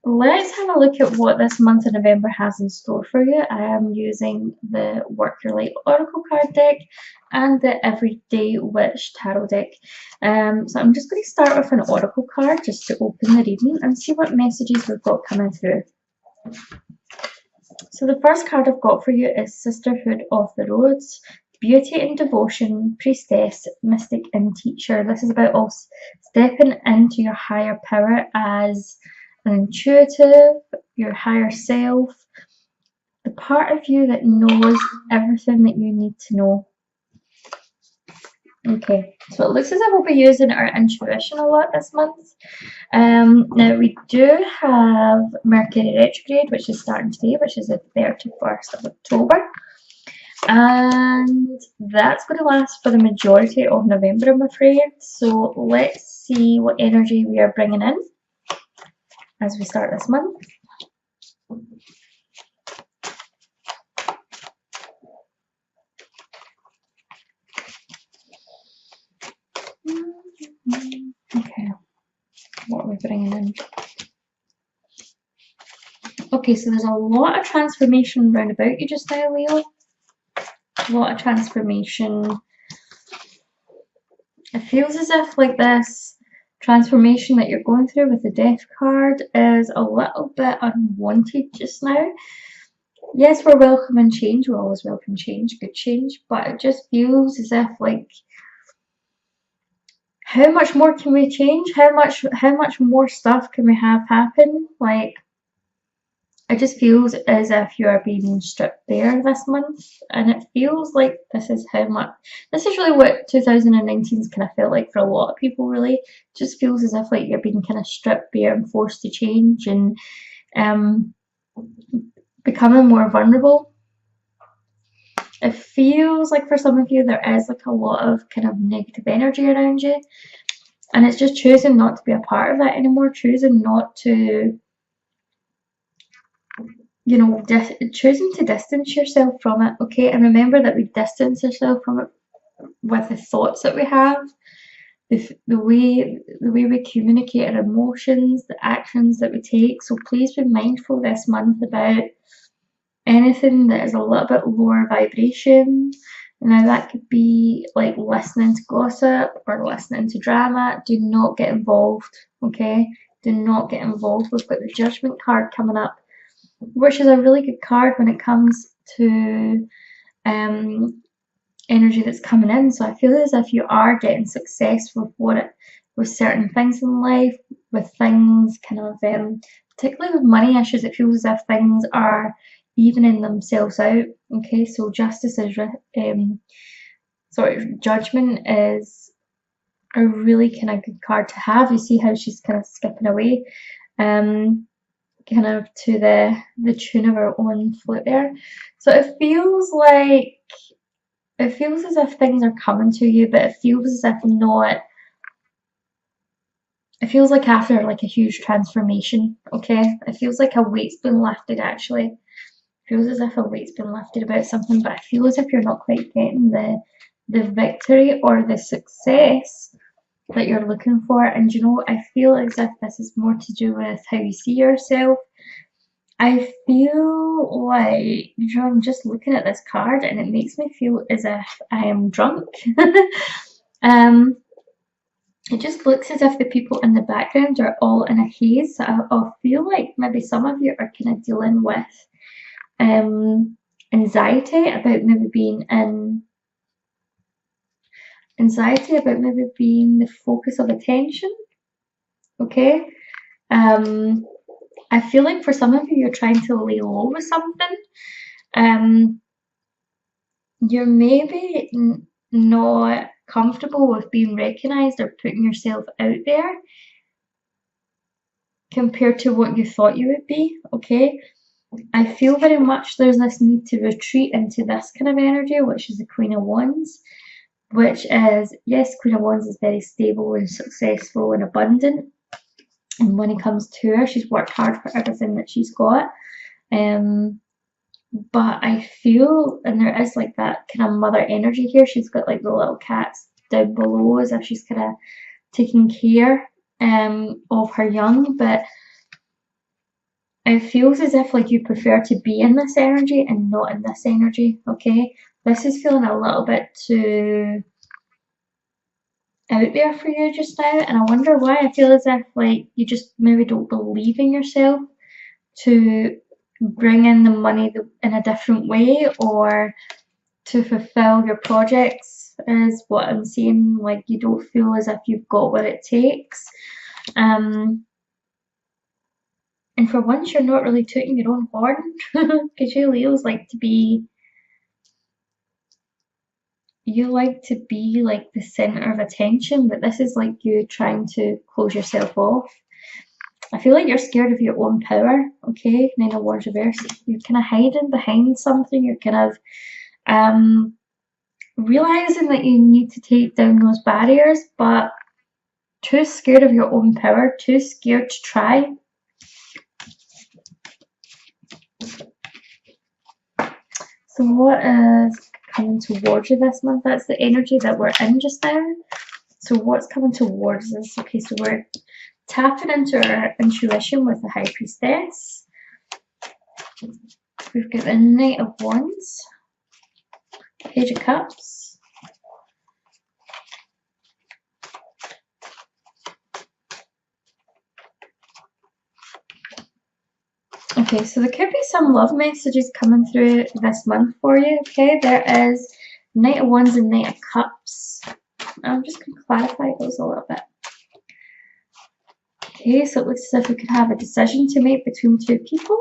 let's have a look at what this month of November has in store for you. I am using the Work Your Light Oracle card deck and the Everyday Witch Tarot deck. So I'm just going to start with an Oracle card just to open the reading and see what messages we've got coming through. So the first card I've got for you is Sisterhood of the Roads. Beauty and devotion, priestess, mystic and teacher. This is about us stepping into your higher power as an intuitive, your higher self, the part of you that knows everything that you need to know. Okay, so it looks as if we'll be using our intuition a lot this month. Now we do have Mercury retrograde, which is starting today, which is the 31st of October. And that's going to last for the majority of November, I'm afraid. So let's see what energy we are bringing in as we start this month. Okay, what are we bringing in? Okay, so there's a lot of transformation round about you just now, Leo. A lot of transformation. It feels as if like this transformation that you're going through with the Death card is a little bit unwanted just now. Yes, we're welcoming change. We're always welcome change, good change, but it just feels as if like, how much more can we change? How much more stuff can we have happen? Like, it just feels as if you are being stripped bare this month, and it feels like this is really what 2019 has kind of felt like for a lot of people, really. It just feels as if like you're being kind of stripped bare and forced to change and becoming more vulnerable. It feels like for some of you there is like a lot of kind of negative energy around you, and it's just choosing not to be a part of that anymore, choosing not to, you know, choosing to distance yourself from it, okay? And remember that we distance ourselves from it with the thoughts that we have, the way we communicate our emotions, the actions that we take. So please be mindful this month about anything that is a little bit lower vibration. Now that could be like listening to gossip or listening to drama. Do not get involved, okay? Do not get involved. We've got the Judgment card coming up, which is a really good card when it comes to energy that's coming in. So I feel as if you are getting success with certain things in life, with things kind of particularly with money issues. It feels as if things are evening themselves out. Okay, so justice is judgment is a really kind of good card to have. You see how she's kind of skipping away, kind of to the tune of her own flute there. So it feels as if things are coming to you, but it feels as if not. It feels like after like a huge transformation, okay? It feels like a weight's been lifted actually. It feels as if a weight's been lifted about something, but I feel as if you're not quite getting the victory or the success that you're looking for. And you know, I feel as if this is more to do with how you see yourself. I feel like, you know, I'm just looking at this card and it makes me feel as if I am drunk. It just looks as if the people in the background are all in a haze. So I feel like maybe some of you are kind of dealing with anxiety about maybe being the focus of attention. Okay. I feel like for some of you, you're trying to lay low with something. You're maybe not comfortable with being recognized or putting yourself out there compared to what you thought you would be, okay? I feel very much there's this need to retreat into this kind of energy, which is the Queen of Wands, which is, yes, Queen of Wands is very stable and successful and abundant. And when it comes to her, she's worked hard for everything that she's got. But I feel, and there is like that kind of mother energy here. She's got like the little cats down below as if she's kind of taking care of her young. But it feels as if like you prefer to be in this energy and not in this energy, okay? This is feeling a little bit too out there for you just now, and I wonder why. I feel as if like you just maybe don't believe in yourself to bring in the money in a different way, or to fulfill your projects, is what I'm seeing. Like you don't feel as if you've got what it takes. And for once, you're not really tooting your own horn, because you Leos like to be, you like to be like the center of attention, but this is like you trying to close yourself off. I feel like you're scared of your own power, okay? Nine of Wands reverse. You're kind of hiding behind something. You're kind of realizing that you need to take down those barriers, but too scared of your own power, too scared to try. So what is coming towards you this month? That's the energy that we're in just now. So what's coming towards us? Okay, so we're tapping into our intuition with the High Priestess. We've got the Knight of Wands, Page of Cups, okay, so there could be some love messages coming through this month for you, okay? There is Knight of Wands and Knight of Cups. I'm just going to clarify those a little bit. Okay, so it looks as if we could have a decision to make between two people.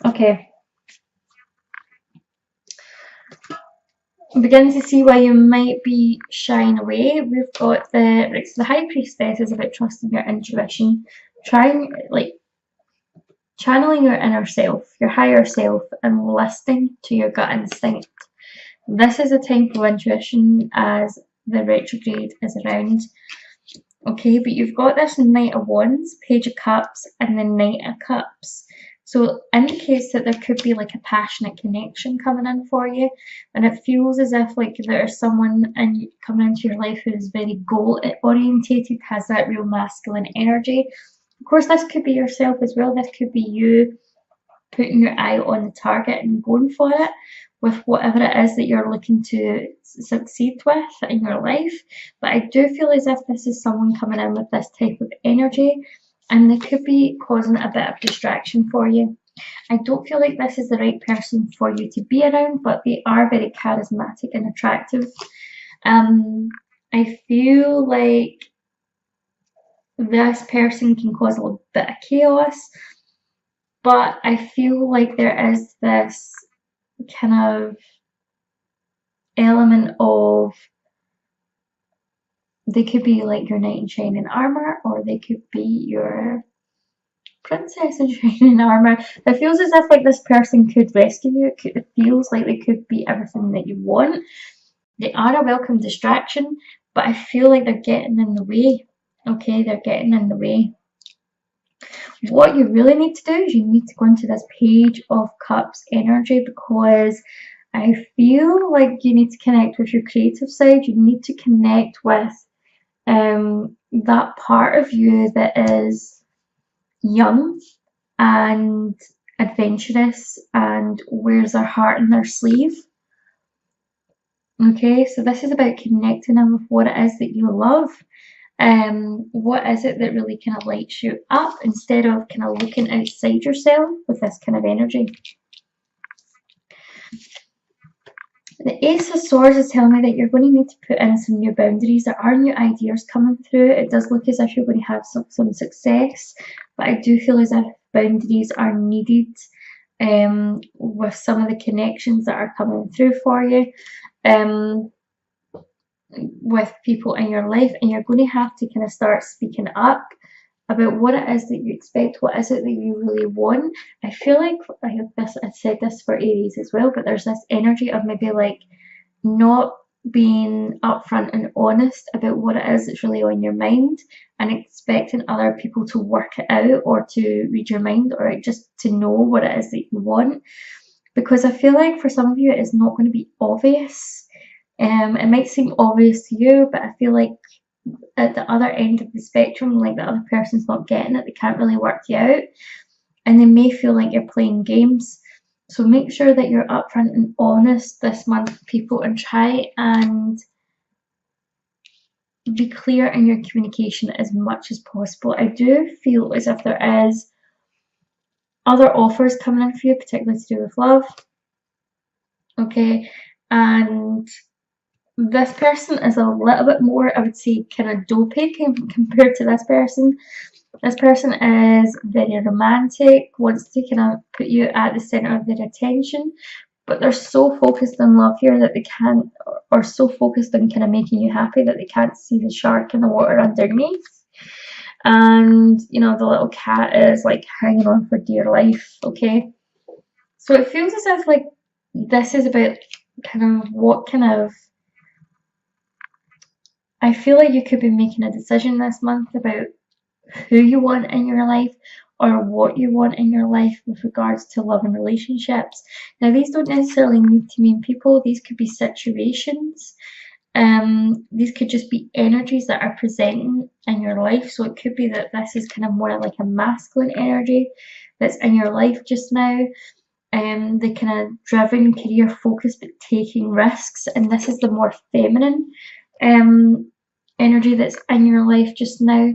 Okay. I'm beginning to see why you might be shying away. We've got the High Priestess is about trusting your intuition, trying, like, channeling your inner self, your higher self, and listening to your gut instinct. This is a time for intuition as the retrograde is around. Okay, but you've got this Knight of Wands, Page of Cups, and the Knight of Cups. So it indicates that there could be like a passionate connection coming in for you, and it feels as if like there's someone coming into your life who is very goal orientated, has that real masculine energy. Of course, this could be yourself as well. This could be you putting your eye on the target and going for it with whatever it is that you're looking to succeed with in your life. But I do feel as if this is someone coming in with this type of energy, and they could be causing a bit of distraction for you. I don't feel like this is the right person for you to be around, but they are very charismatic and attractive. I feel like this person can cause a little bit of chaos, but I feel like there is this kind of element of, they could be like your knight in shining armor, or they could be your princess in shining armor. It feels as if like this person could rescue you. It feels like they could be everything that you want. They are a welcome distraction, but I feel like they're getting in the way. Okay, they're getting in the way. What you really need to do is you need to go into this Page of Cups energy, because I feel like you need to connect with your creative side. You need to connect with that part of you that is young and adventurous and wears their heart in their sleeve. Okay, so this is about connecting them with what it is that you love. What is it that really kind of lights you up, instead of kind of looking outside yourself with this kind of energy. The Ace of Swords is telling me that you're going to need to put in some new boundaries. There are new ideas coming through. It does look as if you're going to have some success, but I do feel as if boundaries are needed with some of the connections that are coming through for you. With people in your life, and you're going to have to kind of start speaking up about what it is that you expect, what is it that you really want. I feel like I said this for Aries as well, but there's this energy of maybe like not being upfront and honest about what it is that's really on your mind, and expecting other people to work it out, or to read your mind, or just to know what it is that you want. Because I feel like for some of you it is not going to be obvious. It might seem obvious to you, but I feel like at the other end of the spectrum, like the other person's not getting it, they can't really work you out, and they may feel like you're playing games. So make sure that you're upfront and honest this month, people, and try and be clear in your communication as much as possible. I do feel as if there is other offers coming in for you, particularly to do with love. Okay, and this person is a little bit more, I would say, kind of dopey compared to this person. This person is very romantic, wants to kind of put you at the center of their attention, but they're so focused on love here that they can't, or so focused on kind of making you happy that they can't see the shark in the water underneath. And you know, the little cat is like hanging on for dear life. Okay, so it feels as if like this is about kind of what kind of, I feel like you could be making a decision this month about who you want in your life or what you want in your life with regards to love and relationships. Now, these don't necessarily need to mean people, these could be situations. These could just be energies that are presenting in your life. So it could be that this is kind of more like a masculine energy that's in your life just now. The kind of driven, career focused, but taking risks, and this is the more feminine energy that's in your life just now.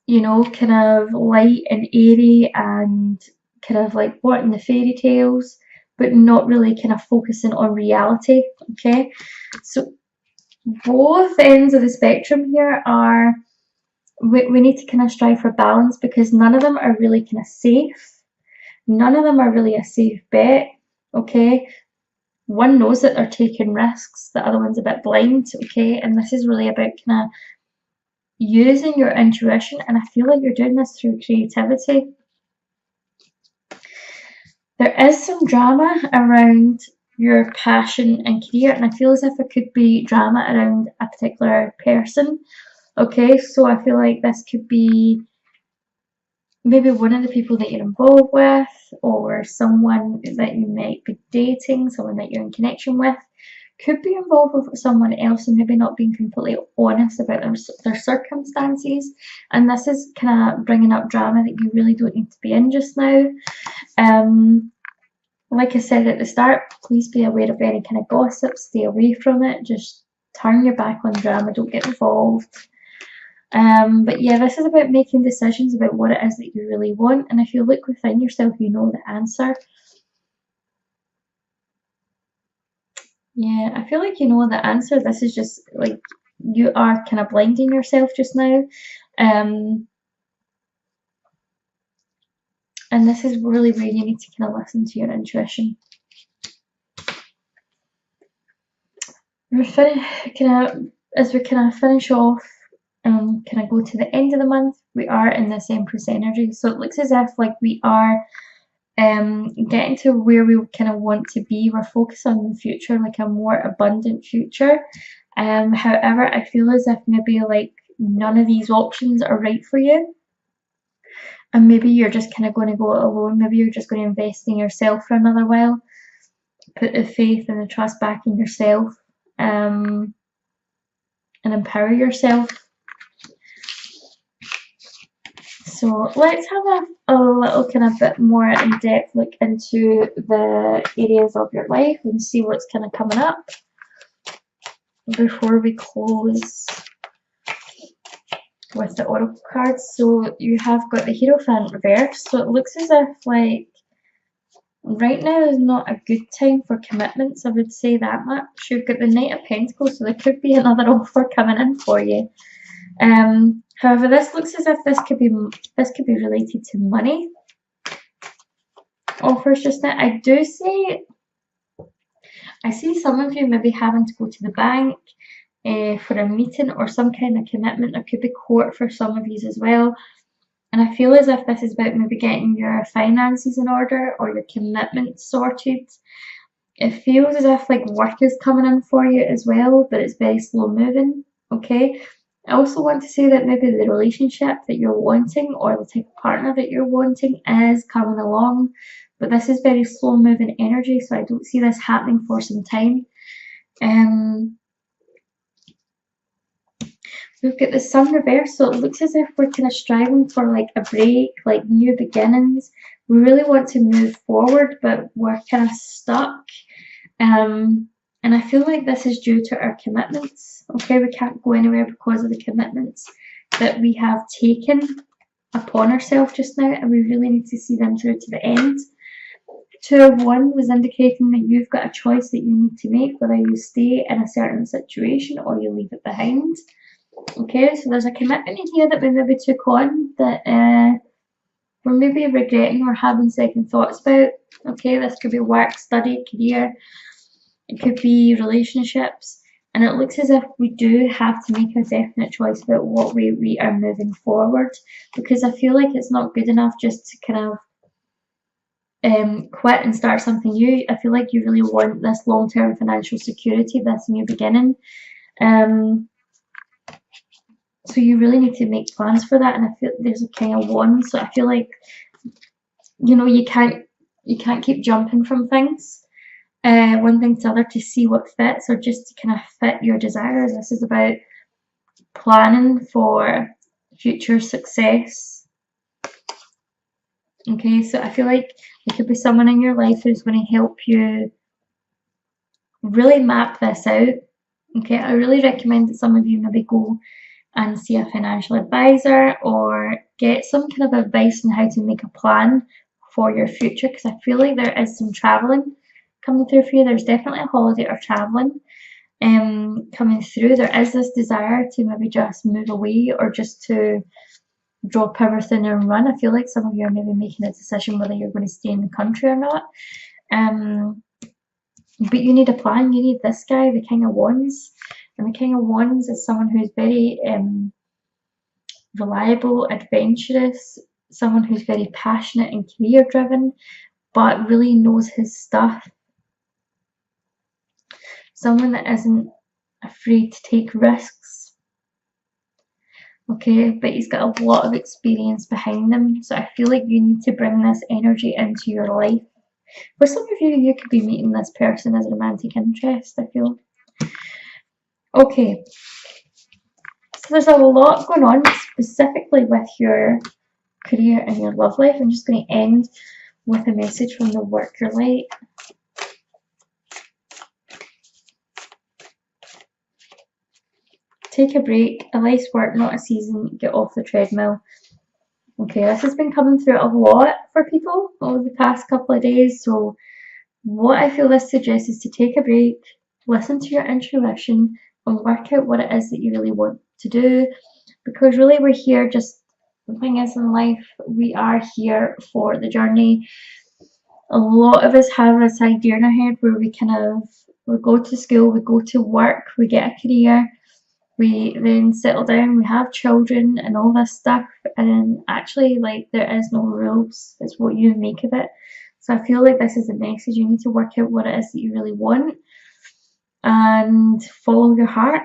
You know, kind of light and airy and kind of like wanting the fairy tales, but not really kind of focusing on reality. Okay, so both ends of the spectrum here are, we need to kind of strive for balance, because none of them are really kind of safe. None of them are really a safe bet. Okay, one knows that they're taking risks, the other one's a bit blind. Okay, and this is really about kind of using your intuition, and I feel like you're doing this through creativity. There is some drama around your passion and career, and I feel as if it could be drama around a particular person. Okay, so I feel like this could be maybe one of the people that you're involved with, or someone that you might be dating, someone that you're in connection with, could be involved with someone else and maybe not being completely honest about their circumstances. And this is kind of bringing up drama that you really don't need to be in just now. Like I said at the start, please be aware of any kind of gossip, stay away from it, just turn your back on drama, don't get involved. But yeah, this is about making decisions about what it is that you really want, and if you look within yourself, you know the answer. Yeah, I feel like you know the answer. This is just like you are kind of blinding yourself just now. And this is really where you need to kind of listen to your intuition. As we kind of finish off, kind of go to the end of the month, we are in this Empress energy. So it looks as if like we are getting to where we kind of want to be. We're focused on the future, like a more abundant future. However, I feel as if maybe like none of these options are right for you. And maybe you're just kind of going to go it alone. Maybe you're just going to invest in yourself for another while. Put the faith and the trust back in yourself, and empower yourself. So let's have a little kind of bit more in-depth look into the areas of your life and see what's kind of coming up before we close with the oracle cards. So you have got the Hierophant reversed. So it looks as if like right now is not a good time for commitments, I would say that much. You've got the Knight of Pentacles, so there could be another offer coming in for you. However, this looks as if this could be related to money offers just now. I see some of you maybe having to go to the bank for a meeting or some kind of commitment. There could be court for some of you as well. And I feel as if this is about maybe getting your finances in order or your commitments sorted. It feels as if like work is coming in for you as well, but it's very slow moving. Okay. I also want to say that maybe the relationship that you're wanting or the type of partner that you're wanting is coming along, but this is very slow moving energy, so I don't see this happening for some time. we've got the sun reversed, so it looks as if we're kind of striving for like a break, like new beginnings. We really want to move forward, but we're kind of stuck. And I feel like this is due to our commitments. Okay, we can't go anywhere because of the commitments that we have taken upon ourselves just now, and we really need to see them through to the end. 2 of Wands was indicating that you've got a choice that you need to make, whether you stay in a certain situation or you leave it behind. Okay, so there's a commitment in here that we maybe took on that we're maybe regretting or having second thoughts about. Okay, this could be work, study, career, it could be relationships, and it looks as if we do have to make a definite choice about what way we are moving forward, because I feel like it's not good enough just to kind of quit and start something new. I feel like you really want this long-term financial security, this new beginning. So you really need to make plans for that, and I feel there's a King of Wands, so I feel like, you know, you can't keep jumping from things, one thing to the other to see what fits, or just to kind of fit your desires. This is about planning for future success. Okay, so I feel like there could be someone in your life who's going to help you really map this out. Okay, I really recommend that some of you maybe go and see a financial advisor or get some kind of advice on how to make a plan for your future, because I feel like there is some traveling coming through for you. There's definitely a holiday or traveling coming through. There is this desire to maybe just move away or just to drop everything and run. I feel like some of you are maybe making a decision whether you're going to stay in the country or not. But you need a plan. You need this guy, the King of Wands. And the King of Wands is someone who's very reliable, adventurous, someone who's very passionate and career driven, but really knows his stuff. Someone that isn't afraid to take risks. Okay, but he's got a lot of experience behind them. So I feel like you need to bring this energy into your life. For some of you, you could be meeting this person as a romantic interest, I feel. Okay, so there's a lot going on specifically with your career and your love life. I'm just going to end with a message from the Worker Light. Take a break. A life's work, not a season. Get off the treadmill. Okay, this has been coming through a lot for people over the past couple of days. So what I feel this suggests is to take a break, listen to your intuition, and work out what it is that you really want to do. Because really we're here, just the thing is in life, we are here for the journey. A lot of us have this idea in our head where we go to school, we go to work, we get a career, we then settle down, we have children and all this stuff, and actually, like, there is no rules. It's what you make of it. So I feel like this is a message. You need to work out what it is that you really want and follow your heart.